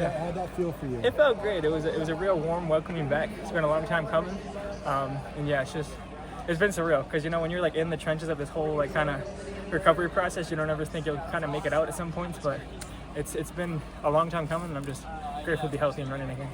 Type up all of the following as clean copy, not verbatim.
How'd that feel for you? It felt great. It was a real warm welcoming back. It's been a long time coming, and yeah, it's been surreal because when you're like in the trenches of this whole like kind of recovery process, you don't ever think you'll kind of make it out at some points, but it's been a long time coming, and I'm just grateful to be healthy and running again.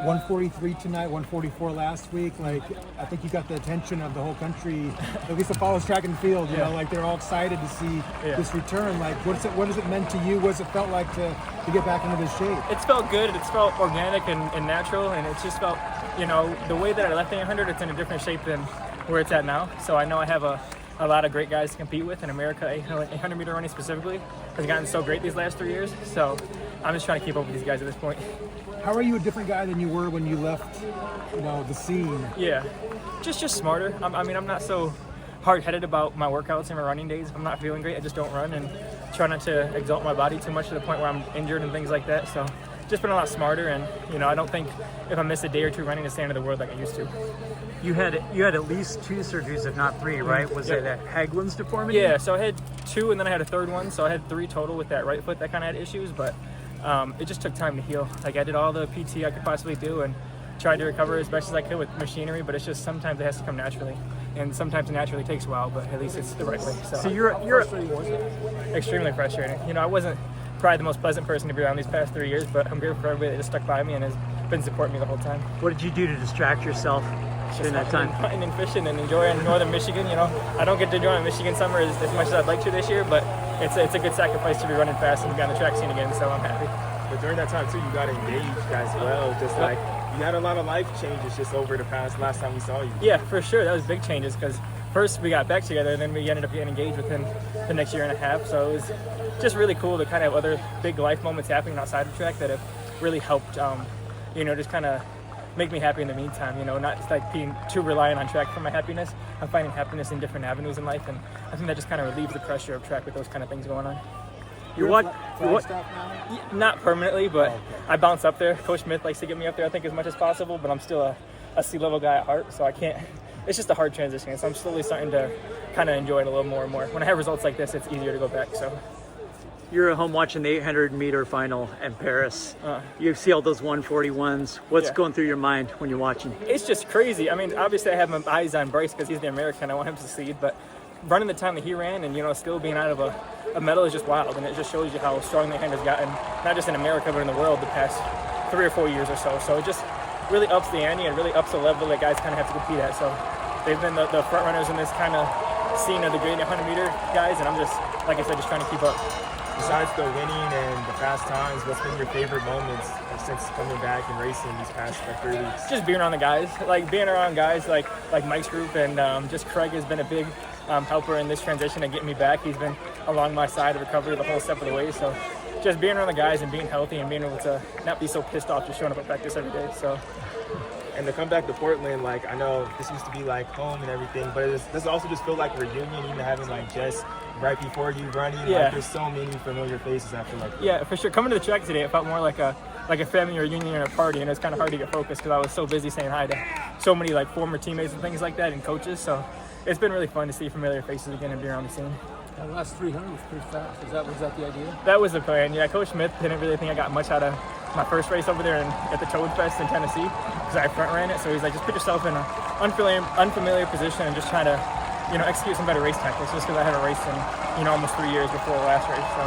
143 tonight, 144 last week. Like, I think you got the attention of the whole country, at least the follows track and field. You know, like they're all excited to see this return. Like, what has it meant to you? What has it felt like to get back into this shape? It's felt good. It's felt organic and natural, and it's just felt, the way that I left the 800, it's in a different shape than where it's at now. So I know I have a lot of great guys to compete with in America. 800 meter running specifically has gotten so great these last 3 years. So I'm just trying to keep up with these guys at this point. How are you a different guy than you were when you left, the scene? Yeah, just smarter. I'm not so hard-headed about my workouts and my running days. If I'm not feeling great, I just don't run and try not to exalt my body too much to the point where I'm injured and things like that. So just been a lot smarter, and I don't think if I miss a day or two running, it's the end of the world like I used to. You had at least 2 surgeries, if not 3, right? Was it a Haglund's deformity? Yeah, so I had 2, and then I had a third one, so I had 3 total with that right foot that kind of had issues, but it just took time to heal. Like, I did all the PT I could possibly do and tried to recover as best as I could with machinery, but it's just sometimes it has to come naturally, and sometimes it naturally takes a while, but at least it's the right way. So you're extremely frustrating. I wasn't probably the most pleasant person to be around these past 3 years, but I'm grateful for everybody that just stuck by me and has been supporting me the whole time. What did you do to distract yourself during that time? Hunting and fishing and enjoying northern Michigan. I don't get to enjoy Michigan summer as much as I'd like to this year, but it's a good sacrifice to be running fast and be on the track scene again, so I'm happy. But during that time too, you got engaged as well. Just like you had a lot of life changes just over the last time we saw you. Yeah, for sure. That was big changes because first we got back together and then we ended up getting engaged within the next year and a half. So it was just really cool to kind of have other big life moments happening outside the track that have really helped, just kind of make me happy in the meantime, not just like being too reliant on track for my happiness. I'm finding happiness in different avenues in life, and I think that just kind of relieves the pressure of track with those kind of things going on. You're what? Not permanently, but I bounce up there. Coach Smith likes to get me up there, I think, as much as possible, but I'm still a C-level guy at heart, so I can't. It's just a hard transition, so I'm slowly starting to kind of enjoy it a little more and more. When I have results like this, it's easier to go back. So you're at home watching the 800-meter final in Paris. You see all those 141s. What's going through your mind when you're watching? It's just crazy. I mean, obviously I have my eyes on Bryce because he's the American. I want him to succeed, but running the time that he ran and, still being out of a medal is just wild, and it just shows you how strong the hand has gotten, not just in America, but in the world the past 3 or 4 years or so. So it just really ups the ante and really ups the level that guys kind of have to compete at. So they've been the front runners in this kind of scene of the great 100-meter guys, and I'm just, like I said, just trying to keep up. Besides the winning and the fast times, what's been your favorite moments since coming back and racing these past 3 weeks? Just being around the guys, like being around guys like Mike's group, and just Craig has been a big helper in this transition and getting me back. He's been along my side of recovery the whole step of the way. So just being around the guys and being healthy and being able to not be so pissed off just showing up at practice every day. So. And to come back to Portland, like, I know this used to be like home and everything, but does it also just feel like a reunion, even having like Jess right before you running? Yeah. Like, there's so many familiar faces after like that. Yeah, for sure. Coming to the track today, it felt more like a family reunion or a party, and it was kind of hard to get focused because I was so busy saying hi to so many like former teammates and things like that and coaches. So it's been really fun to see familiar faces again and be around the scene. The last 300 was pretty fast. Was that the idea? That was the plan. Yeah, Coach Smith didn't really think I got much out of my first race over there at the Toad Fest in Tennessee because I front ran it. So he's like, just put yourself in an unfamiliar position and just try to, execute some better race tactics. Just because I haven't raced in, almost 3 years before the last race. So,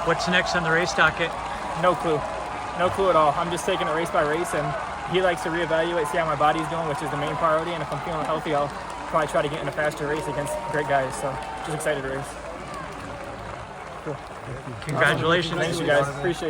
what's next on the race docket? No clue at all. I'm just taking it race by race, and he likes to reevaluate, see how my body's doing, which is the main priority. And if I'm feeling healthy, I'll probably try to get in a faster race against great guys. So, just excited to race. Cool. Congratulations. Thanks, you guys. Appreciate it.